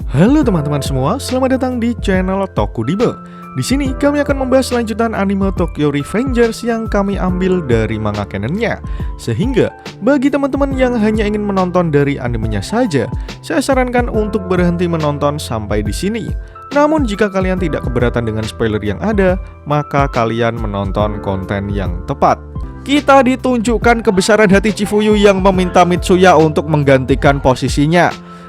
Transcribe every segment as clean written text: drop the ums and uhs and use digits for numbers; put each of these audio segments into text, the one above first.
Halo teman-teman semua, selamat datang di channel Tokudime. Di sini kami akan membahas lanjutan anime Tokyo Revengers yang kami ambil dari manga canonnya. Sehingga bagi teman-teman yang hanya ingin menonton dari animenya saja, saya sarankan untuk berhenti menonton sampai di sini. Namun jika kalian tidak keberatan dengan spoiler yang ada, maka kalian menonton konten yang tepat. Kita ditunjukkan kebesaran hati Chifuyu yang meminta Mitsuya untuk menggantikan posisinya.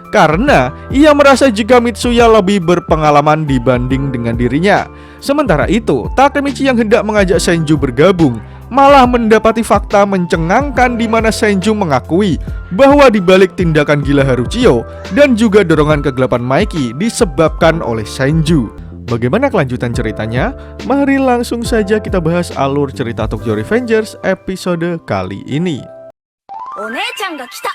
Karena ia merasa jika Mitsuya lebih berpengalaman dibanding dengan dirinya. Sementara itu, Takemichi yang hendak mengajak Senju bergabung malah mendapati fakta mencengangkan di mana Senju mengakui bahwa dibalik tindakan gila Haruchiyo dan juga dorongan kegelapan Maiki disebabkan oleh Senju. Bagaimana kelanjutan ceritanya? Mari langsung saja kita bahas alur cerita Tokyo Revengers episode kali ini. One-chan ga kita.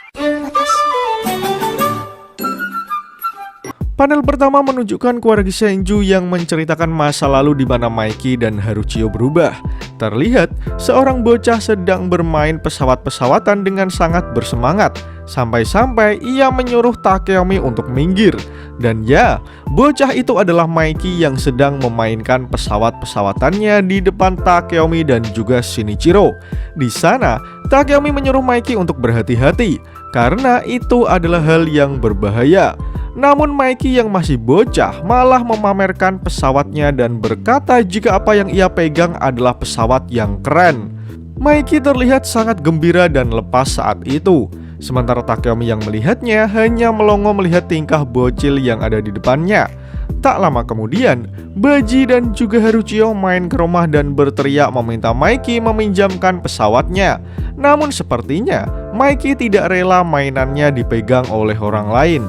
Panel pertama menunjukkan keluarga Senju yang menceritakan masa lalu di mana Maiki dan Haruchiyo berubah. Terlihat seorang bocah sedang bermain pesawat-pesawatan dengan sangat bersemangat. Sampai-sampai ia menyuruh Takeyomi untuk minggir. Dan ya, bocah itu adalah Maiki yang sedang memainkan pesawat-pesawatannya di depan Takeyomi dan juga Shinichiro. Di sana, Takeyomi menyuruh Maiki untuk berhati-hati karena itu adalah hal yang berbahaya. Namun Maiki yang masih bocah malah memamerkan pesawatnya dan berkata jika apa yang ia pegang adalah pesawat yang keren. Maiki terlihat sangat gembira dan lepas saat itu. Sementara Takeyomi yang melihatnya hanya melongo melihat tingkah bocil yang ada di depannya. Tak lama kemudian, Baji dan juga Haruchiyo main ke rumah dan berteriak meminta Maiki meminjamkan pesawatnya. Namun sepertinya Maiki tidak rela mainannya dipegang oleh orang lain.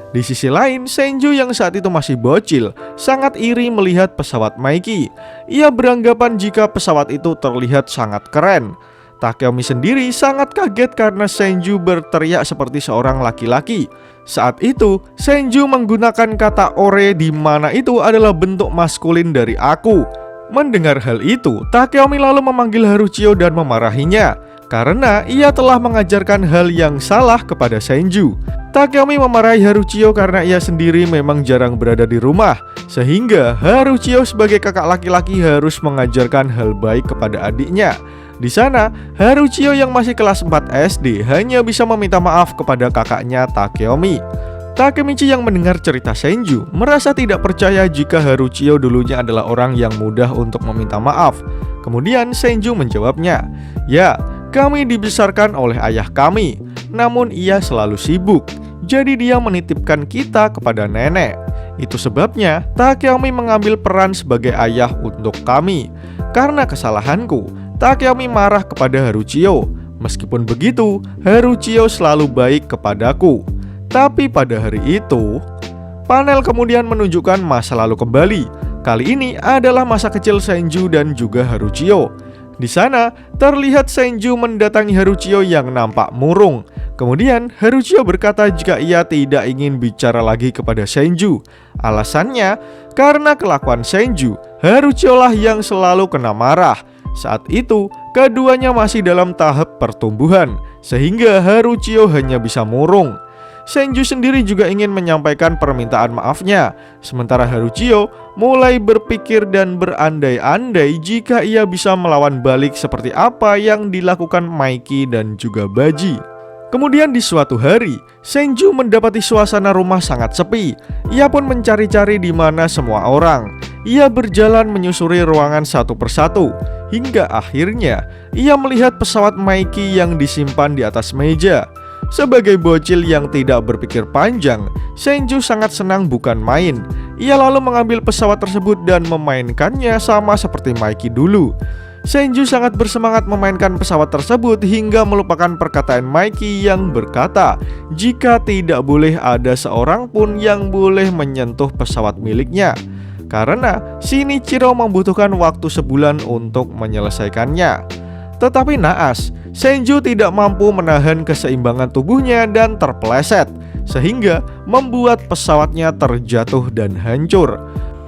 Di sisi lain, Senju yang saat itu masih bocil sangat iri melihat pesawat Maiki. Ia beranggapan jika pesawat itu terlihat sangat keren. Takeyomi sendiri sangat kaget karena Senju berteriak seperti seorang laki-laki. Saat itu, Senju menggunakan kata ore di mana itu adalah bentuk maskulin dari aku. Mendengar hal itu, Takeyomi lalu memanggil Haruchiyo dan memarahinya karena ia telah mengajarkan hal yang salah kepada Senju. Takeyomi memarahi Haruchiyo karena ia sendiri memang jarang berada di rumah, sehingga Haruchiyo sebagai kakak laki-laki harus mengajarkan hal baik kepada adiknya. Di sana, Haruchiyo yang masih kelas 4 SD hanya bisa meminta maaf kepada kakaknya Takeyomi. Takemichi yang mendengar cerita Senju merasa tidak percaya jika Haruchiyo dulunya adalah orang yang mudah untuk meminta maaf. Kemudian Senju menjawabnya, "Ya, kami dibesarkan oleh ayah kami, namun ia selalu sibuk. Jadi dia menitipkan kita kepada nenek. Itu sebabnya Takeyomi mengambil peran sebagai ayah untuk kami. Karena kesalahanku, Takeyomi marah kepada Haruchiyo. Meskipun begitu, Haruchiyo selalu baik kepadaku. Tapi pada hari itu..." Panel kemudian menunjukkan masa lalu kembali. Kali ini adalah masa kecil Senju dan juga Haruchiyo. Di sana terlihat Senju mendatangi Haruchiyo yang nampak murung. Kemudian Haruchiyo berkata jika ia tidak ingin bicara lagi kepada Senju. Alasannya karena kelakuan Senju, Haruchiyo lah yang selalu kena marah. Saat itu keduanya masih dalam tahap pertumbuhan, sehingga Haruchiyo hanya bisa murung. Senju sendiri juga ingin menyampaikan permintaan maafnya. Sementara Haruchiyo mulai berpikir dan berandai-andai jika ia bisa melawan balik seperti apa yang dilakukan Maiki dan juga Baji. Kemudian di suatu hari, Senju mendapati suasana rumah sangat sepi. Ia pun mencari-cari di mana semua orang. Ia berjalan menyusuri ruangan satu persatu. Hingga akhirnya, ia melihat pesawat Maiki yang disimpan di atas meja. Sebagai bocil yang tidak berpikir panjang, Senju sangat senang bukan main. Ia lalu mengambil pesawat tersebut dan memainkannya sama seperti Maiki dulu. Senju sangat bersemangat memainkan pesawat tersebut hingga melupakan perkataan Maiki yang berkata jika tidak boleh ada seorang pun yang boleh menyentuh pesawat miliknya, karena Shinichiro membutuhkan waktu sebulan untuk menyelesaikannya. Tetapi naas, Senju tidak mampu menahan keseimbangan tubuhnya dan terpeleset, sehingga membuat pesawatnya terjatuh dan hancur.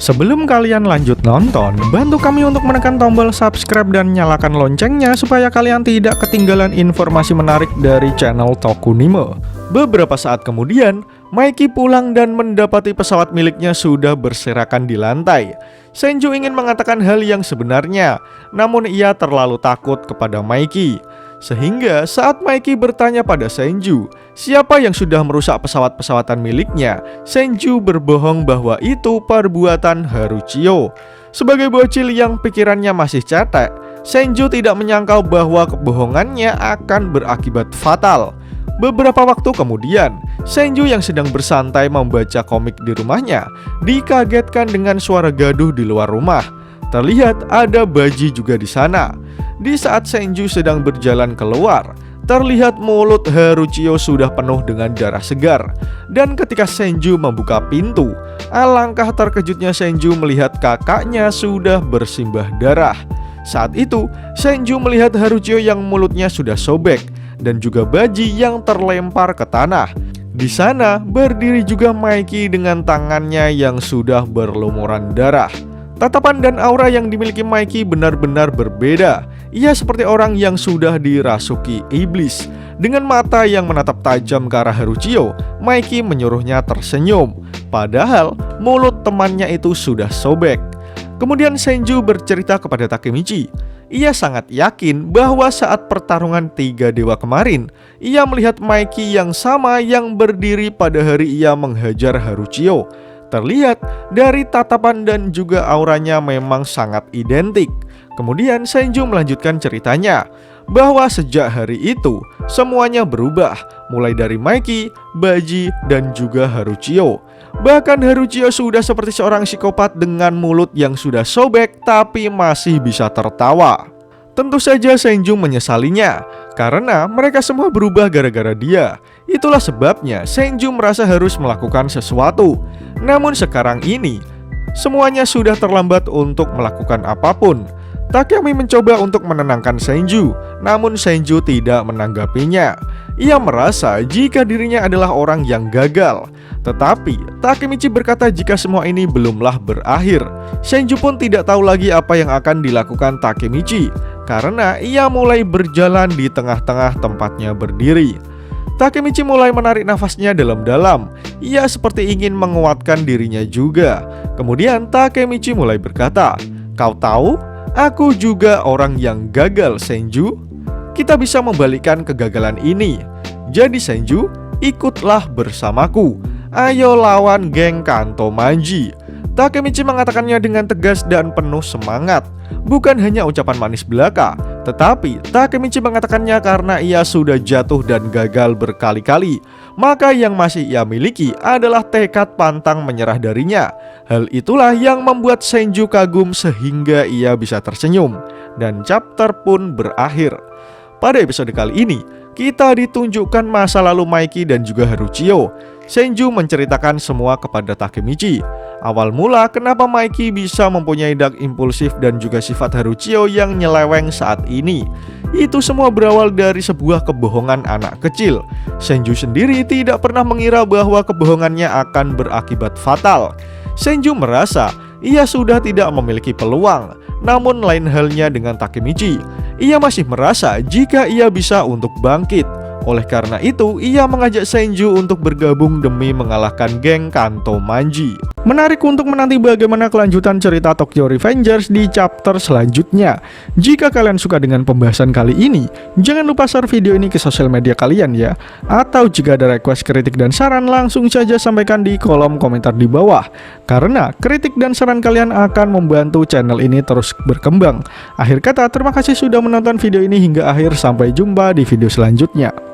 Sebelum kalian lanjut nonton, bantu kami untuk menekan tombol subscribe dan nyalakan loncengnya supaya kalian tidak ketinggalan informasi menarik dari channel Tokunime. Beberapa saat kemudian, Maiki pulang dan mendapati pesawat miliknya sudah berserakan di lantai. Senju ingin mengatakan hal yang sebenarnya, namun ia terlalu takut kepada Maiki. Sehingga saat Maiki bertanya pada Senju, siapa yang sudah merusak pesawat-pesawatan miliknya, Senju berbohong bahwa itu perbuatan Haruchio. Sebagai bocil yang pikirannya masih cetek, Senju tidak menyangkal bahwa kebohongannya akan berakibat fatal. Beberapa waktu kemudian, Senju yang sedang bersantai membaca komik di rumahnya dikagetkan dengan suara gaduh di luar rumah. Terlihat ada Baji juga di sana. Di saat Senju sedang berjalan keluar, terlihat mulut Haruchio sudah penuh dengan darah segar. Dan ketika Senju membuka pintu, alangkah terkejutnya Senju melihat kakaknya sudah bersimbah darah. Saat itu, Senju melihat Haruchio yang mulutnya sudah sobek dan juga Baji yang terlempar ke tanah. Di sana berdiri juga Maiki dengan tangannya yang sudah berlumuran darah. Tatapan dan aura yang dimiliki Maiki benar-benar berbeda. Ia seperti orang yang sudah dirasuki iblis. Dengan mata yang menatap tajam ke arah Haruchio, Maiki menyuruhnya tersenyum. Padahal mulut temannya itu sudah sobek. Kemudian Senju bercerita kepada Takemichi. Ia sangat yakin bahwa saat pertarungan 3 dewa kemarin, ia melihat Maiki yang sama yang berdiri pada hari ia menghajar Haruchio. Terlihat dari tatapan dan juga auranya memang sangat identik. Kemudian Senju melanjutkan ceritanya bahwa sejak hari itu semuanya berubah, mulai dari Maiki, Baji, dan juga Haruchio. Bahkan Haruchio sudah seperti seorang psikopat dengan mulut yang sudah sobek tapi masih bisa tertawa. Tentu saja Senju menyesalinya, karena mereka semua berubah gara-gara dia. Itulah sebabnya Senju merasa harus melakukan sesuatu. Namun sekarang ini, semuanya sudah terlambat untuk melakukan apapun. Takemi mencoba untuk menenangkan Senju, namun Senju tidak menanggapinya. Ia merasa jika dirinya adalah orang yang gagal. Tetapi Takemichi berkata jika semua ini belumlah berakhir. Senju pun tidak tahu lagi apa yang akan dilakukan Takemichi, karena ia mulai berjalan di tengah-tengah tempatnya berdiri. Takemichi mulai menarik nafasnya dalam-dalam. Ia seperti ingin menguatkan dirinya juga. Kemudian Takemichi mulai berkata, "Kau tahu, aku juga orang yang gagal, Senju. Kita bisa membalikkan kegagalan ini. Jadi Senju, ikutlah bersamaku. Ayo lawan geng Kanto Manji." Takemichi mengatakannya dengan tegas dan penuh semangat. Bukan hanya ucapan manis belaka, tetapi Takemichi mengatakannya karena ia sudah jatuh dan gagal berkali-kali. Maka yang masih ia miliki adalah tekad pantang menyerah darinya. Hal itulah yang membuat Senju kagum sehingga ia bisa tersenyum. Dan chapter pun berakhir. Pada episode kali ini, kita ditunjukkan masa lalu Maiki dan juga Haruchio. Senju menceritakan semua kepada Takemichi. Awal mula kenapa Maiki bisa mempunyai dark impulsif dan juga sifat Haruchio yang nyeleweng saat ini. Itu semua berawal dari sebuah kebohongan anak kecil. Senju sendiri tidak pernah mengira bahwa kebohongannya akan berakibat fatal. Senju merasa ia sudah tidak memiliki peluang. Namun lain halnya dengan Takemichi. Ia masih merasa jika ia bisa untuk bangkit. Oleh karena itu, ia mengajak Senju untuk bergabung demi mengalahkan geng Kanto Manji. Menarik untuk menanti bagaimana kelanjutan cerita Tokyo Revengers di chapter selanjutnya. Jika kalian suka dengan pembahasan kali ini, jangan lupa share video ini ke sosial media kalian ya. Atau jika ada request, kritik, dan saran, langsung saja sampaikan di kolom komentar di bawah. Karena kritik dan saran kalian akan membantu channel ini terus berkembang. Akhir kata, terima kasih sudah menonton video ini hingga akhir. Sampai jumpa di video selanjutnya.